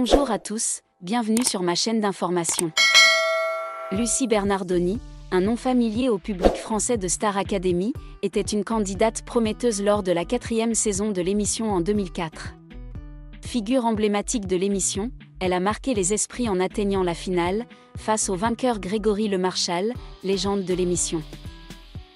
Bonjour à tous, bienvenue sur ma chaîne d'information. Lucie Bernardoni, un nom familier au public français de Star Academy, était une candidate prometteuse lors de la 4e saison de l'émission en 2004. Figure emblématique de l'émission, elle a marqué les esprits en atteignant la finale, face au vainqueur Grégory Lemarchal, légende de l'émission.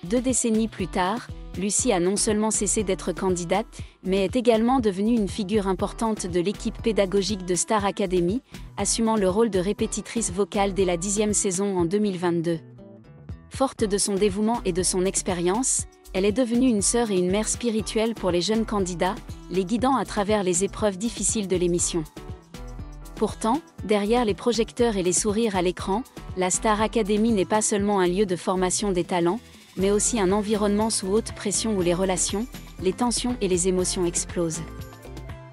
2 décennies plus tard, Lucie a non seulement cessé d'être candidate, mais est également devenue une figure importante de l'équipe pédagogique de Star Academy, assumant le rôle de répétitrice vocale dès la 10e saison en 2022. Forte de son dévouement et de son expérience, elle est devenue une sœur et une mère spirituelle pour les jeunes candidats, les guidant à travers les épreuves difficiles de l'émission. Pourtant, derrière les projecteurs et les sourires à l'écran, la Star Academy n'est pas seulement un lieu de formation des talents, mais aussi un environnement sous haute pression où les relations, les tensions et les émotions explosent.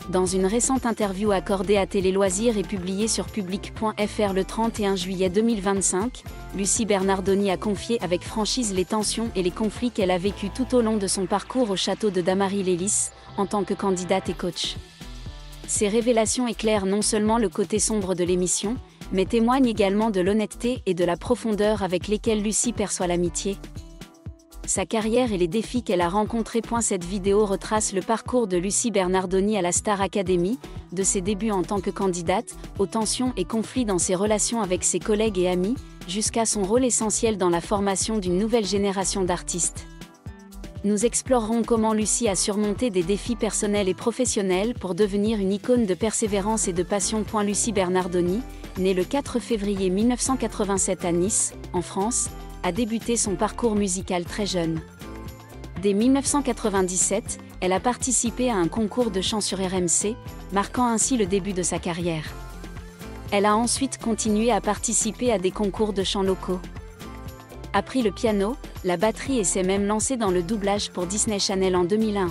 Dans une récente interview accordée à Télé Loisirs et publiée sur public.fr le 31 juillet 2025, Lucie Bernardoni a confié avec franchise les tensions et les conflits qu'elle a vécus tout au long de son parcours au château de Damary-Lélis, en tant que candidate et coach. Ces révélations éclairent non seulement le côté sombre de l'émission, mais témoignent également de l'honnêteté et de la profondeur avec lesquelles Lucie perçoit l'amitié. Sa carrière et les défis qu'elle a rencontrés. Cette vidéo retrace le parcours de Lucie Bernardoni à la Star Academy, de ses débuts en tant que candidate, aux tensions et conflits dans ses relations avec ses collègues et amis, jusqu'à son rôle essentiel dans la formation d'une nouvelle génération d'artistes. Nous explorerons comment Lucie a surmonté des défis personnels et professionnels pour devenir une icône de persévérance et de passion. Lucie Bernardoni, née le 4 février 1987 à Nice, en France, a débuté son parcours musical très jeune. Dès 1997, elle a participé à un concours de chant sur RMC, marquant ainsi le début de sa carrière. Elle a ensuite continué à participer à des concours de chant locaux. Appris le piano, la batterie et s'est même lancée dans le doublage pour Disney Channel en 2001.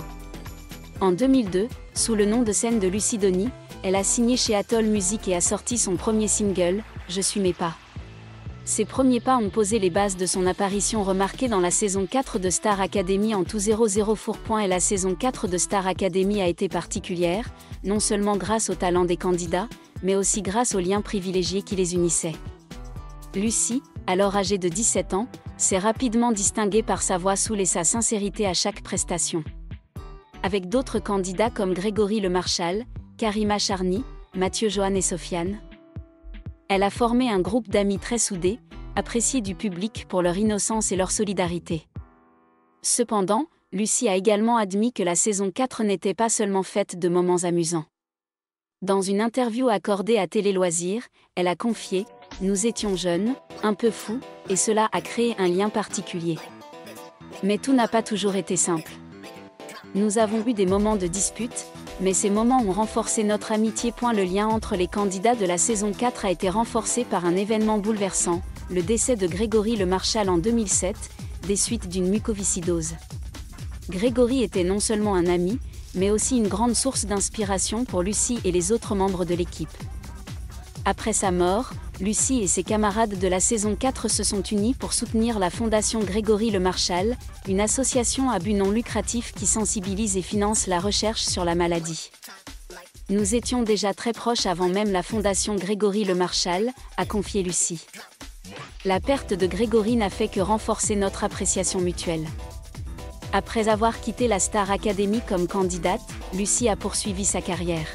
En 2002, sous le nom de scène de Lucie Doni, elle a signé chez Atoll Music et a sorti son premier single, Je suis mes pas. Ses premiers pas ont posé les bases de son apparition remarquée dans la saison 4 de Star Academy en tout 00 four. Et la saison 4 de Star Academy a été particulière, non seulement grâce au talent des candidats, mais aussi grâce aux liens privilégiés qui les unissaient. Lucie, alors âgée de 17 ans, s'est rapidement distinguée par sa voix soul et sa sincérité à chaque prestation. Avec d'autres candidats comme Grégory Lemarchal, Karima Charny, Mathieu Johan et Sofiane, elle a formé un groupe d'amis très soudés, appréciés du public pour leur innocence et leur solidarité. Cependant, Lucie a également admis que la saison 4 n'était pas seulement faite de moments amusants. Dans une interview accordée à Télé Loisirs, elle a confié « Nous étions jeunes, un peu fous, et cela a créé un lien particulier. Mais tout n'a pas toujours été simple. Nous avons eu des moments de dispute, mais ces moments ont renforcé notre amitié. Le lien entre les candidats de la saison 4 a été renforcé par un événement bouleversant, le décès de Grégory Lemarchal en 2007, des suites d'une mucoviscidose. Grégory était non seulement un ami, mais aussi une grande source d'inspiration pour Lucie et les autres membres de l'équipe. Après sa mort, Lucie et ses camarades de la saison 4 se sont unis pour soutenir la Fondation Grégory Lemarchal, une association à but non lucratif qui sensibilise et finance la recherche sur la maladie. Nous étions déjà très proches avant même la Fondation Grégory Lemarchal, a confié Lucie. La perte de Grégory n'a fait que renforcer notre appréciation mutuelle. Après avoir quitté la Star Academy comme candidate, Lucie a poursuivi sa carrière.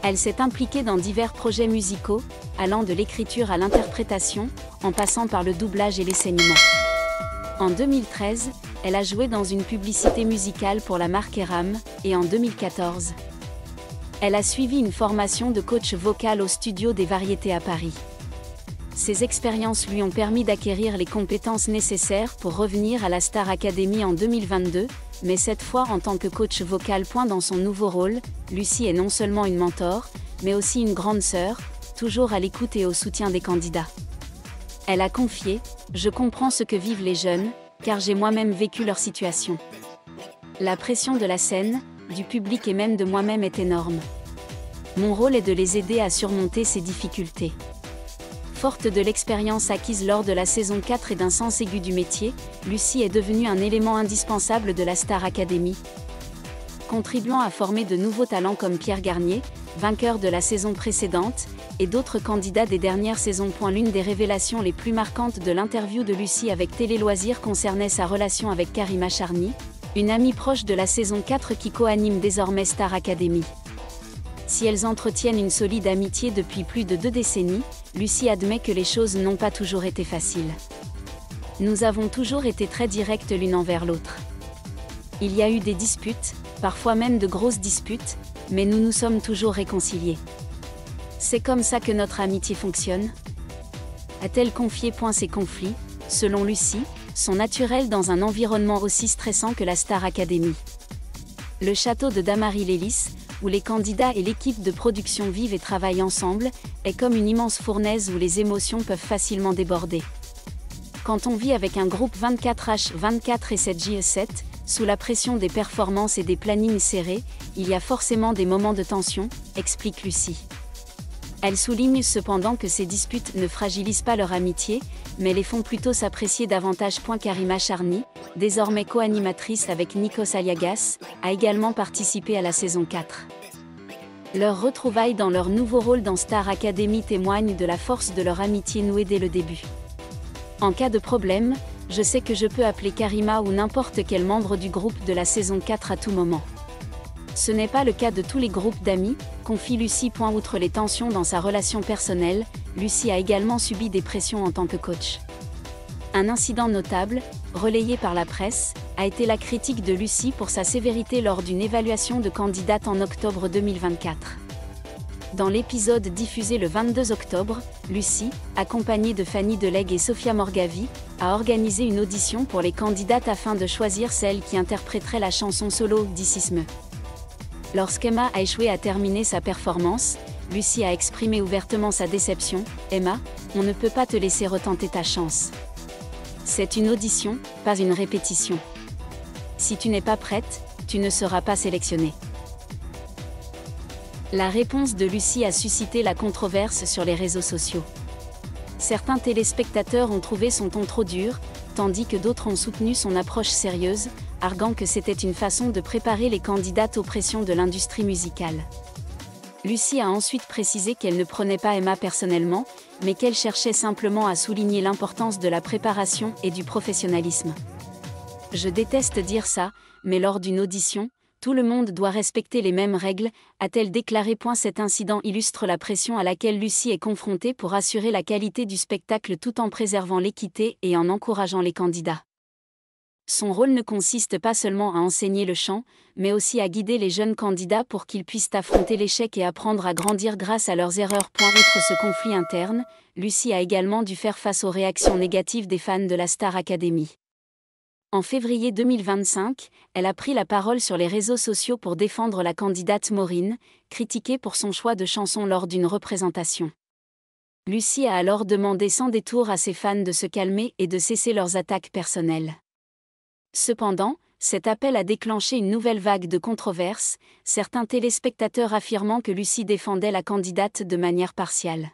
Elle s'est impliquée dans divers projets musicaux, allant de l'écriture à l'interprétation, en passant par le doublage et l'enseignement. En 2013, elle a joué dans une publicité musicale pour la marque Eram, et en 2014, elle a suivi une formation de coach vocal au Studio des Variétés à Paris. Ces expériences lui ont permis d'acquérir les compétences nécessaires pour revenir à la Star Academy en 2022, mais cette fois en tant que coach vocal. Dans son nouveau rôle, Lucie est non seulement une mentor, mais aussi une grande sœur, toujours à l'écoute et au soutien des candidats. Elle a confié « Je comprends ce que vivent les jeunes, car j'ai moi-même vécu leur situation. La pression de la scène, du public et même de moi-même est énorme. Mon rôle est de les aider à surmonter ces difficultés. » Forte de l'expérience acquise lors de la saison 4 et d'un sens aigu du métier, Lucie est devenue un élément indispensable de la Star Academy. Contribuant à former de nouveaux talents comme Pierre Garnier, vainqueur de la saison précédente, et d'autres candidats des dernières saisons. L'une des révélations les plus marquantes de l'interview de Lucie avec Télé Loisirs concernait sa relation avec Karima Charny, une amie proche de la saison 4 qui co-anime désormais Star Academy. Si elles entretiennent une solide amitié depuis plus de 2 décennies, Lucie admet que les choses n'ont pas toujours été faciles. Nous avons toujours été très directes l'une envers l'autre. Il y a eu des disputes, parfois même de grosses disputes, mais nous nous sommes toujours réconciliés. C'est comme ça que notre amitié fonctionne, a-t-elle confié. Ces conflits, selon Lucie, sont naturels dans un environnement aussi stressant que la Star Academy. Le château de Damary-Lélis, où les candidats et l'équipe de production vivent et travaillent ensemble, est comme une immense fournaise où les émotions peuvent facilement déborder. Quand on vit avec un groupe 24h24 et 7j7, sous la pression des performances et des plannings serrés, il y a forcément des moments de tension, explique Lucie. Elle souligne cependant que ces disputes ne fragilisent pas leur amitié, mais les font plutôt s'apprécier davantage. Karima Charny, désormais co-animatrice avec Nikos Aliagas, a également participé à la saison 4. Leurs retrouvailles dans leur nouveau rôle dans Star Academy témoignent de la force de leur amitié nouée dès le début. En cas de problème, je sais que je peux appeler Karima ou n'importe quel membre du groupe de la saison 4 à tout moment. Ce n'est pas le cas de tous les groupes d'amis, confie Lucie. Outre les tensions dans sa relation personnelle, Lucie a également subi des pressions en tant que coach. Un incident notable, relayé par la presse, a été la critique de Lucie pour sa sévérité lors d'une évaluation de candidate en octobre 2024. Dans l'épisode diffusé le 22 octobre, Lucie, accompagnée de Fanny Delegue et Sophia Morgavi, a organisé une audition pour les candidates afin de choisir celle qui interpréterait la chanson solo This Is Me. Lorsqu'Emma a échoué à terminer sa performance, Lucie a exprimé ouvertement sa déception. « Emma, on ne peut pas te laisser retenter ta chance. C'est une audition, pas une répétition. Si tu n'es pas prête, tu ne seras pas sélectionnée. » La réponse de Lucie a suscité la controverse sur les réseaux sociaux. Certains téléspectateurs ont trouvé son ton trop dur, tandis que d'autres ont soutenu son approche sérieuse, arguant que c'était une façon de préparer les candidates aux pressions de l'industrie musicale. Lucie a ensuite précisé qu'elle ne prenait pas Emma personnellement, mais qu'elle cherchait simplement à souligner l'importance de la préparation et du professionnalisme. « Je déteste dire ça, mais lors d'une audition, tout le monde doit respecter les mêmes règles, a-t-elle déclaré. Cet incident illustre la pression à laquelle Lucie est confrontée pour assurer la qualité du spectacle tout en préservant l'équité et en encourageant les candidats. Son rôle ne consiste pas seulement à enseigner le chant, mais aussi à guider les jeunes candidats pour qu'ils puissent affronter l'échec et apprendre à grandir grâce à leurs erreurs. Outre ce conflit interne, Lucie a également dû faire face aux réactions négatives des fans de la Star Academy. En février 2025, elle a pris la parole sur les réseaux sociaux pour défendre la candidate Maureen, critiquée pour son choix de chanson lors d'une représentation. Lucie a alors demandé sans détour à ses fans de se calmer et de cesser leurs attaques personnelles. Cependant, cet appel a déclenché une nouvelle vague de controverses, certains téléspectateurs affirmant que Lucie défendait la candidate de manière partiale.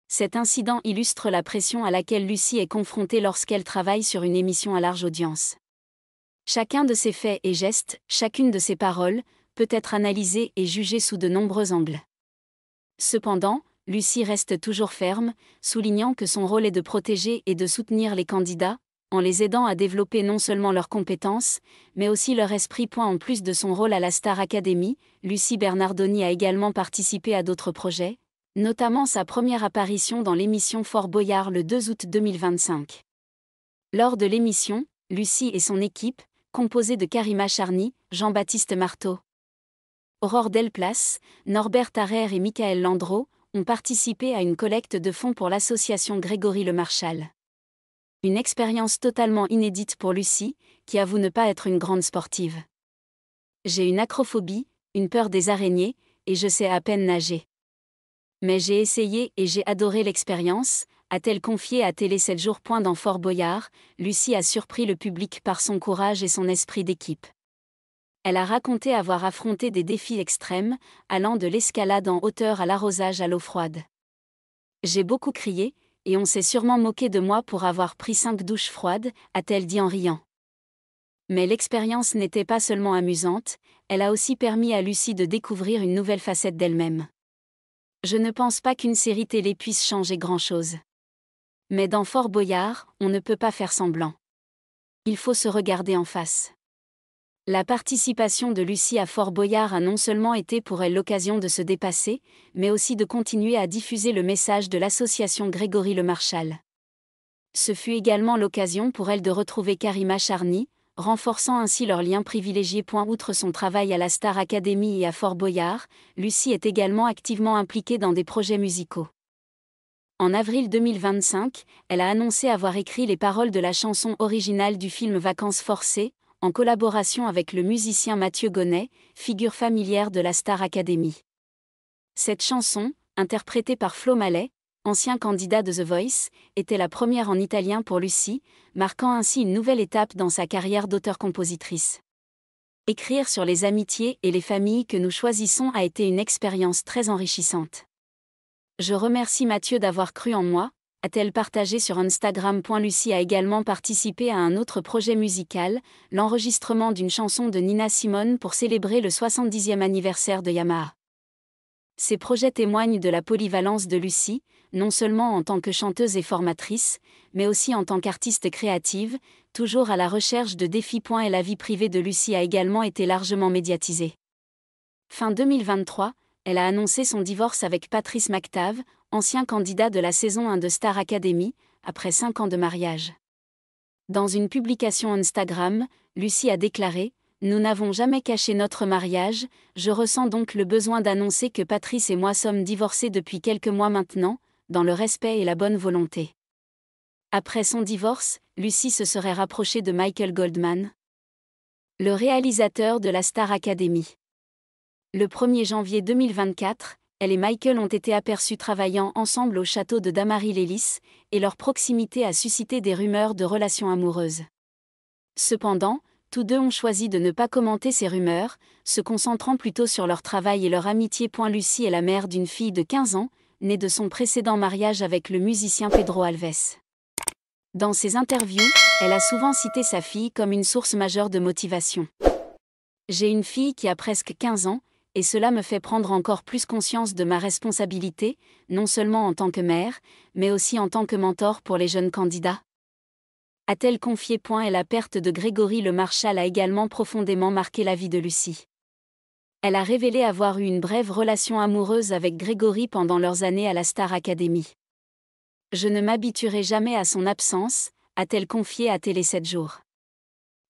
Cet incident illustre la pression à laquelle Lucie est confrontée lorsqu'elle travaille sur une émission à large audience. Chacun de ses faits et gestes, chacune de ses paroles, peut être analysée et jugée sous de nombreux angles. Cependant, Lucie reste toujours ferme, soulignant que son rôle est de protéger et de soutenir les candidats, en les aidant à développer non seulement leurs compétences, mais aussi leur esprit. En plus de son rôle à la Star Academy, Lucie Bernardoni a également participé à d'autres projets, notamment sa première apparition dans l'émission Fort Boyard le 2 août 2025. Lors de l'émission, Lucie et son équipe, composée de Karima Charny, Jean-Baptiste Marteau, Aurore Delplace, Norbert Tarrer et Michael Landreau, ont participé à une collecte de fonds pour l'association Grégory Le Marchal. Une expérience totalement inédite pour Lucie, qui avoue ne pas être une grande sportive. « J'ai une acrophobie, une peur des araignées, et je sais à peine nager. Mais j'ai essayé et j'ai adoré l'expérience », a-t-elle confié à Télé 7 jours. Dans Fort Boyard, Lucie a surpris le public par son courage et son esprit d'équipe. Elle a raconté avoir affronté des défis extrêmes, allant de l'escalade en hauteur à l'arrosage à l'eau froide. « J'ai beaucoup crié, et on s'est sûrement moqué de moi pour avoir pris 5 douches froides, a-t-elle dit en riant. Mais l'expérience n'était pas seulement amusante, elle a aussi permis à Lucie de découvrir une nouvelle facette d'elle-même. Je ne pense pas qu'une série télé puisse changer grand-chose. Mais dans Fort Boyard, on ne peut pas faire semblant. Il faut se regarder en face. La participation de Lucie à Fort Boyard a non seulement été pour elle l'occasion de se dépasser, mais aussi de continuer à diffuser le message de l'association Grégory Le Marchal. Ce fut également l'occasion pour elle de retrouver Karima Charny, renforçant ainsi leur lien privilégié. Outre son travail à la Star Academy et à Fort Boyard, Lucie est également activement impliquée dans des projets musicaux. En avril 2025, elle a annoncé avoir écrit les paroles de la chanson originale du film Vacances forcées, en collaboration avec le musicien Mathieu Gonnet, figure familière de la Star Academy. Cette chanson, interprétée par Flo Mallet, ancien candidat de The Voice, était la première en italien pour Lucie, marquant ainsi une nouvelle étape dans sa carrière d'auteur-compositrice. Écrire sur les amitiés et les familles que nous choisissons a été une expérience très enrichissante. Je remercie Mathieu d'avoir cru en moi, a-t-elle partagé sur Instagram. Lucie a également participé à un autre projet musical, l'enregistrement d'une chanson de Nina Simone pour célébrer le 70e anniversaire de Yamaha. Ces projets témoignent de la polyvalence de Lucie, non seulement en tant que chanteuse et formatrice, mais aussi en tant qu'artiste créative, toujours à la recherche de défis. Et la vie privée de Lucie a également été largement médiatisée. Fin 2023, elle a annoncé son divorce avec Patrice McTav, ancien candidat de la saison 1 de Star Academy, après 5 ans de mariage. Dans une publication Instagram, Lucie a déclaré « Nous n'avons jamais caché notre mariage, je ressens donc le besoin d'annoncer que Patrice et moi sommes divorcés depuis quelques mois maintenant, dans le respect et la bonne volonté. » Après son divorce, Lucie se serait rapprochée de Michael Goldman, le réalisateur de la Star Academy. Le 1er janvier 2024, elle et Michael ont été aperçus travaillant ensemble au château de Damary-Lélis, et leur proximité a suscité des rumeurs de relations amoureuses. Cependant, tous deux ont choisi de ne pas commenter ces rumeurs, se concentrant plutôt sur leur travail et leur amitié. Lucie est la mère d'une fille de 15 ans, née de son précédent mariage avec le musicien Pedro Alves. Dans ses interviews, elle a souvent cité sa fille comme une source majeure de motivation. « J'ai une fille qui a presque 15 ans, et cela me fait prendre encore plus conscience de ma responsabilité, non seulement en tant que mère, mais aussi en tant que mentor pour les jeunes candidats. » A-t-elle confié. Et la perte de Grégory Le Marchal a également profondément marqué la vie de Lucie. Elle a révélé avoir eu une brève relation amoureuse avec Grégory pendant leurs années à la Star Academy. « Je ne m'habituerai jamais à son absence », a-t-elle confié à Télé 7 jours.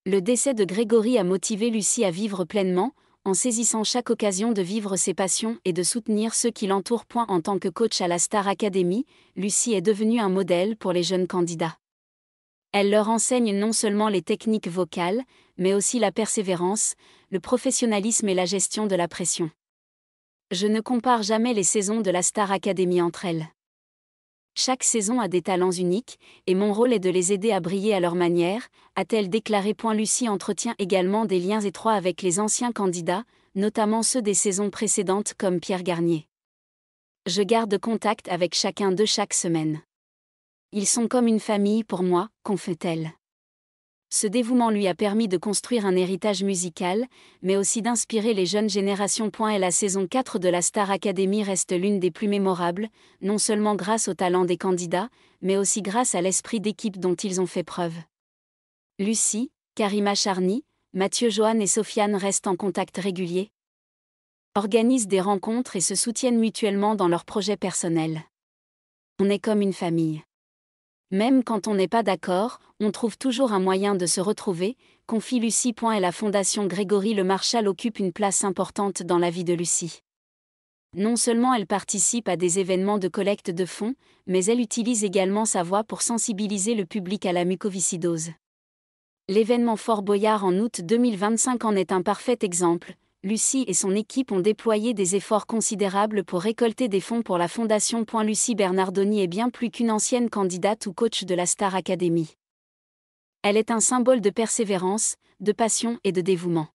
Le décès de Grégory a motivé Lucie à vivre pleinement, en saisissant chaque occasion de vivre ses passions et de soutenir ceux qui l'entourent. En tant que coach à la Star Academy, Lucie est devenue un modèle pour les jeunes candidats. Elle leur enseigne non seulement les techniques vocales, mais aussi la persévérance, le professionnalisme et la gestion de la pression. Je ne compare jamais les saisons de la Star Academy entre elles. Chaque saison a des talents uniques, et mon rôle est de les aider à briller à leur manière, a-t-elle déclaré. Lucie entretient également des liens étroits avec les anciens candidats, notamment ceux des saisons précédentes comme Pierre Garnier. Je garde contact avec chacun d'eux chaque semaine. Ils sont comme une famille pour moi, confie-t-elle. Ce dévouement lui a permis de construire un héritage musical, mais aussi d'inspirer les jeunes générations. Et la saison 4 de la Star Academy reste l'une des plus mémorables, non seulement grâce au talent des candidats, mais aussi grâce à l'esprit d'équipe dont ils ont fait preuve. Lucie, Karima Charny, Mathieu Joanne et Sofiane restent en contact régulier, organisent des rencontres et se soutiennent mutuellement dans leurs projets personnels. On est comme une famille. Même quand on n'est pas d'accord, on trouve toujours un moyen de se retrouver, confie Lucie. Et la fondation Grégory Le Marchal occupe une place importante dans la vie de Lucie. Non seulement elle participe à des événements de collecte de fonds, mais elle utilise également sa voix pour sensibiliser le public à la mucoviscidose. L'événement Fort Boyard en août 2025 en est un parfait exemple. Lucie et son équipe ont déployé des efforts considérables pour récolter des fonds pour la fondation. Lucie Bernardoni est bien plus qu'une ancienne candidate ou coach de la Star Academy. Elle est un symbole de persévérance, de passion et de dévouement.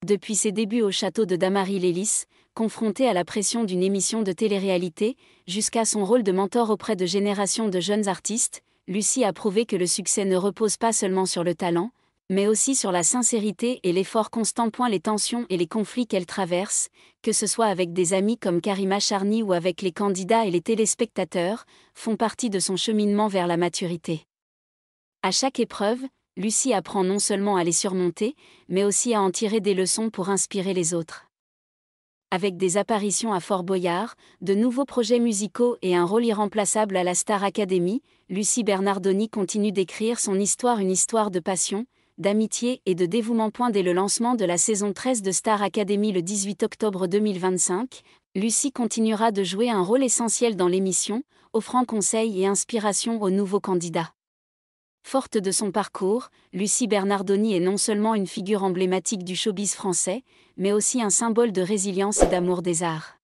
Depuis ses débuts au château de Damary-Lélis, confrontée à la pression d'une émission de télé-réalité, jusqu'à son rôle de mentor auprès de générations de jeunes artistes, Lucie a prouvé que le succès ne repose pas seulement sur le talent, mais aussi sur la sincérité et l'effort constant. Les tensions et les conflits qu'elle traverse, que ce soit avec des amis comme Karima Charny ou avec les candidats et les téléspectateurs, font partie de son cheminement vers la maturité. À chaque épreuve, Lucie apprend non seulement à les surmonter, mais aussi à en tirer des leçons pour inspirer les autres. Avec des apparitions à Fort Boyard, de nouveaux projets musicaux et un rôle irremplaçable à la Star Academy, Lucie Bernardoni continue d'écrire son histoire, une histoire de passion, d'amitié et de dévouement. Dès le lancement de la saison 13 de Star Academy le 18 octobre 2025, Lucie continuera de jouer un rôle essentiel dans l'émission, offrant conseils et inspiration aux nouveaux candidats. Forte de son parcours, Lucie Bernardoni est non seulement une figure emblématique du showbiz français, mais aussi un symbole de résilience et d'amour des arts.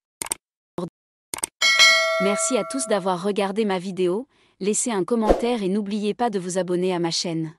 Merci à tous d'avoir regardé ma vidéo, laissez un commentaire et n'oubliez pas de vous abonner à ma chaîne.